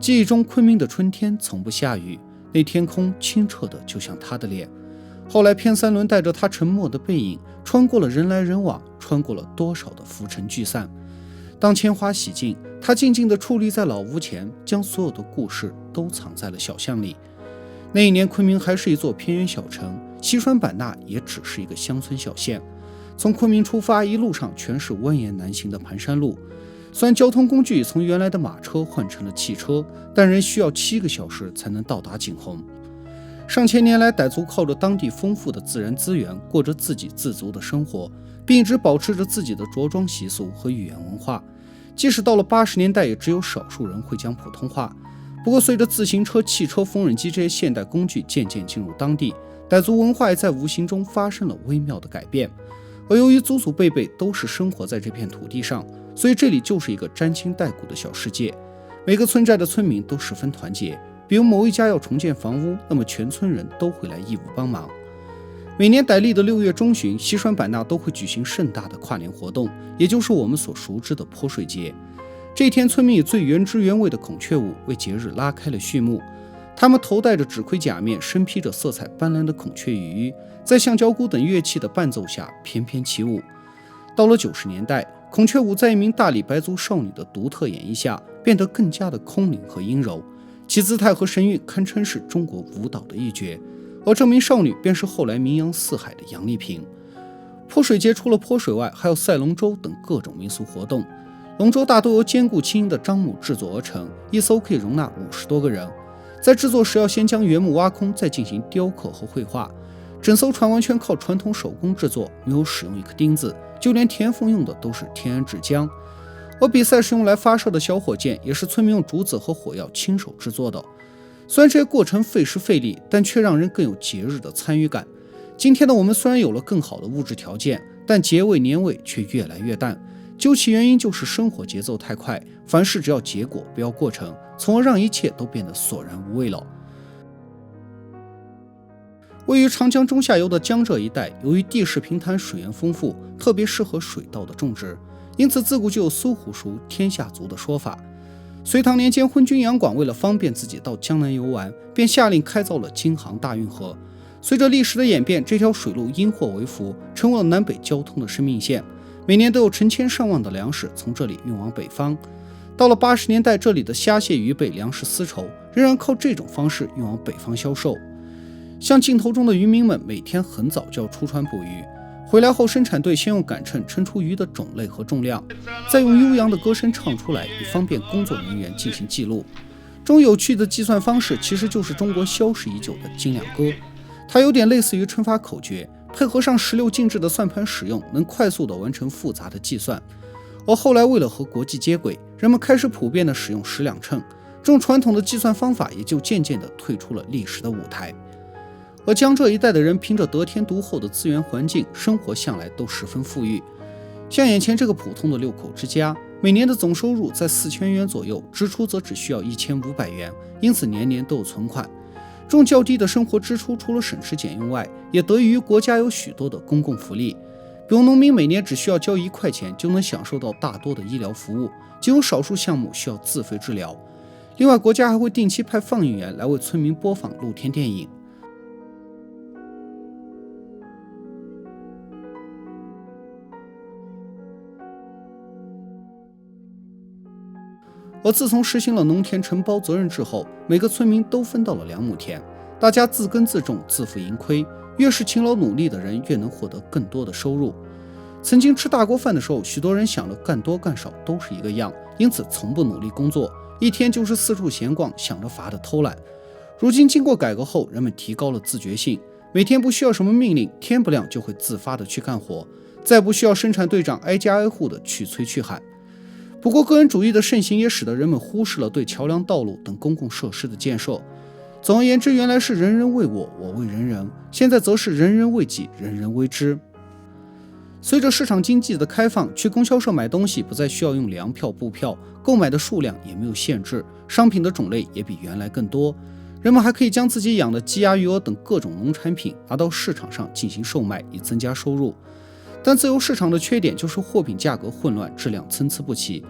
记忆中昆明的春天从不下雨，那天空清澈的就像他的脸。后来偏三轮带着他沉默的背影，穿过了人来人往，穿过了多少的浮沉聚散。当铅花洗尽，他静静地矗立在老屋前，将所有的故事都藏在了小巷里。那一年，昆明还是一座偏远小城，西双版纳也只是一个乡村小县。从昆明出发，一路上全是蜿蜒难行的盘山路。虽然交通工具从原来的马车换成了汽车，但仍需要7个小时才能到达景洪。上千年来，傣族靠着当地丰富的自然资源，过着自给自足的生活，并一直保持着自己的着装习俗和语言文化。即使到了80年代，也只有少数人会讲普通话。不过，随着自行车、汽车、缝纫机这些现代工具渐渐进入当地，傣族文化也在无形中发生了微妙的改变。而由于祖祖辈辈都是生活在这片土地上，所以这里就是一个沾亲带故的小世界。每个村寨的村民都十分团结，比如某一家要重建房屋，那么全村人都会来义务帮忙。每年傣历的6月中旬，西双版纳都会举行盛大的跨年活动，也就是我们所熟知的泼水节。这一天，村民以最原汁原味的孔雀舞为节日拉开了序幕。他们头戴着纸盔甲面，身披着色彩斑斓的孔雀羽衣，在橡胶鼓等乐器的伴奏下翩翩起舞。到了90年代，孔雀舞在一名大理白族少女的独特演绎下，变得更加的空灵和阴柔，其姿态和神韵堪称是中国舞蹈的一绝。而这名少女便是后来名扬四海的杨丽萍。泼水节除了泼水外，还有赛龙舟等各种民俗活动。龙舟大多由坚固轻盈的樟木制作而成，一艘可以容纳50多个人。在制作时要先将原木挖空，再进行雕刻和绘画。整艘船完全靠传统手工制作，没有使用一颗钉子，就连填缝用的都是天然纸浆。而比赛是用来发射的小火箭，也是村民用竹子和火药亲手制作的。虽然这些过程费时费力，但却让人更有节日的参与感。今天的我们虽然有了更好的物质条件，但节味年味却越来越淡。究其原因，就是生活节奏太快，凡事只要结果不要过程，从而让一切都变得索然无味了。位于长江中下游的江浙一带，由于地势平坦，水源丰富，特别适合水稻的种植，因此自古就有苏湖熟天下足的说法。隋唐年间，昏君杨广为了方便自己到江南游玩，便下令开凿了京杭大运河。随着历史的演变，这条水路因祸为福，成为了南北交通的生命线。每年都有成千上万的粮食从这里运往北方。到了80年代，这里的虾蟹鱼贝粮食丝绸仍然靠这种方式运往北方销售。像镜头中的渔民们，每天很早就要出船捕鱼，回来后生产队先用杆秤称出鱼的种类和重量，再用悠扬的歌声唱出来，以方便工作人员进行记录。这种有趣的计算方式其实就是中国消失已久的斤两歌，它有点类似于乘法口诀，配合上16进制的算盘使用，能快速地完成复杂的计算。而后来为了和国际接轨，人们开始普遍地使用10两秤，这种传统的计算方法也就渐渐地退出了历史的舞台。而江浙一带的人凭着得天独厚的资源环境，生活向来都十分富裕。像眼前这个普通的6口之家，每年的总收入在4000元左右，支出则只需要1500元，因此年年都有存款。这种较低的生活支出，除了省吃俭用外，也得益于国家有许多的公共福利。比如农民每年只需要交1块钱，就能享受到大多的医疗服务，仅有少数项目需要自费治疗。另外，国家还会定期派放映员来为村民播放露天电影。而自从实行了农田承包责任制后，每个村民都分到了2亩田，大家自耕自种，自负盈亏，越是勤劳努力的人，越能获得更多的收入。曾经吃大锅饭的时候，许多人想着干多干少都是一个样，因此从不努力工作，一天就是四处闲逛，想着法的偷懒。如今经过改革后，人们提高了自觉性，每天不需要什么命令，天不亮就会自发的去干活，再不需要生产队长挨家挨户的去催去喊。不过个人主义的盛行也使得人们忽视了对桥梁、道路等公共设施的建设。总而言之，原来是人人为我，我为人人，现在则是人人为己，人人为之。随着市场经济的开放，去供销社买东西不再需要用粮票、布票，购买的数量也没有限制，商品的种类也比原来更多。人们还可以将自己养的鸡鸭鱼鹅等各种农产品拿到市场上进行售卖，以增加收入。但自由市场的缺点就是货品价格混乱，质量参差不齐。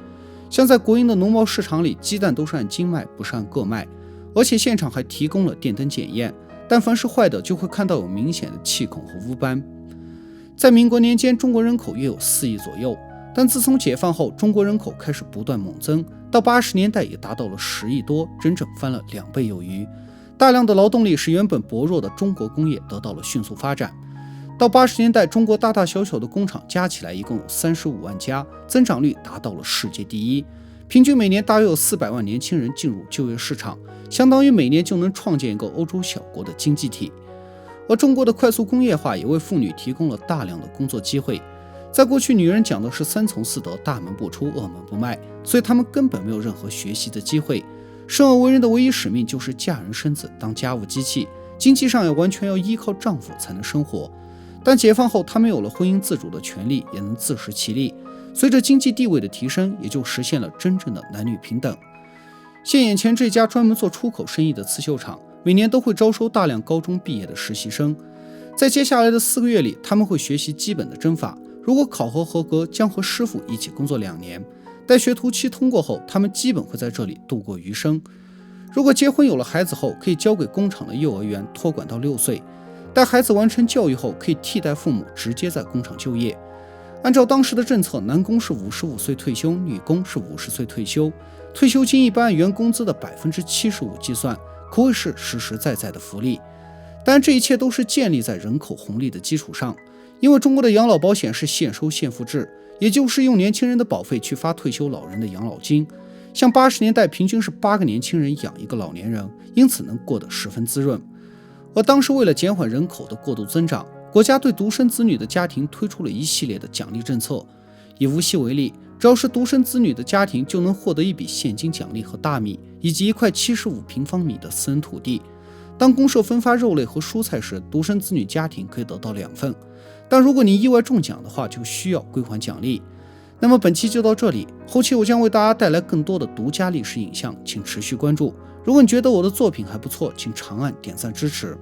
像在国营的农贸市场里，鸡蛋都是按斤卖，不是按个卖，而且现场还提供了电灯检验，但凡是坏的就会看到有明显的气孔和污斑。在民国年间，中国人口约有4亿左右，但自从解放后，中国人口开始不断猛增，到80年代也达到了10亿多，整整翻了2倍有余。大量的劳动力使原本薄弱的中国工业得到了迅速发展。到80年代，中国大大小小的工厂加起来一共有35万家，增长率达到了世界第一。平均每年大约有400万年轻人进入就业市场，相当于每年就能创建一个欧洲小国的经济体。而中国的快速工业化也为妇女提供了大量的工作机会。在过去，女人讲的是3从4德，大门不出，二门不迈，所以她们根本没有任何学习的机会。生而为人的唯一使命就是嫁人生子，当家务机器，经济上也完全要依靠丈夫才能生活。但解放后，她们有了婚姻自主的权利，也能自食其力。随着经济地位的提升，也就实现了真正的男女平等。现眼前这家专门做出口生意的刺绣厂，每年都会招收大量高中毕业的实习生。在接下来的4个月里，他们会学习基本的针法，如果考核合格，将和师傅一起工作2年。待学徒期通过后，他们基本会在这里度过余生。如果结婚有了孩子后，可以交给工厂的幼儿园托管到6岁。待孩子完成教育后，可以替代父母直接在工厂就业。按照当时的政策，男工是55岁退休，女工是50岁退休。退休金一般按原工资的75%计算，可谓是实实在在的福利。但这一切都是建立在人口红利的基础上，因为中国的养老保险是现收现付制，也就是用年轻人的保费去发退休老人的养老金。像80年代平均是8个年轻人养一个老年人，因此能过得十分滋润。而当时为了减缓人口的过度增长，国家对独生子女的家庭推出了一系列的奖励政策。以无锡为例，只要是独生子女的家庭就能获得一笔现金奖励和大米，以及一块75平方米的私人土地。当公社分发肉类和蔬菜时，独生子女家庭可以得到2份，但如果你意外中奖的话，就需要归还奖励。那么本期就到这里，后期我将为大家带来更多的独家历史影像，请持续关注。如果你觉得我的作品还不错，请长按点赞支持。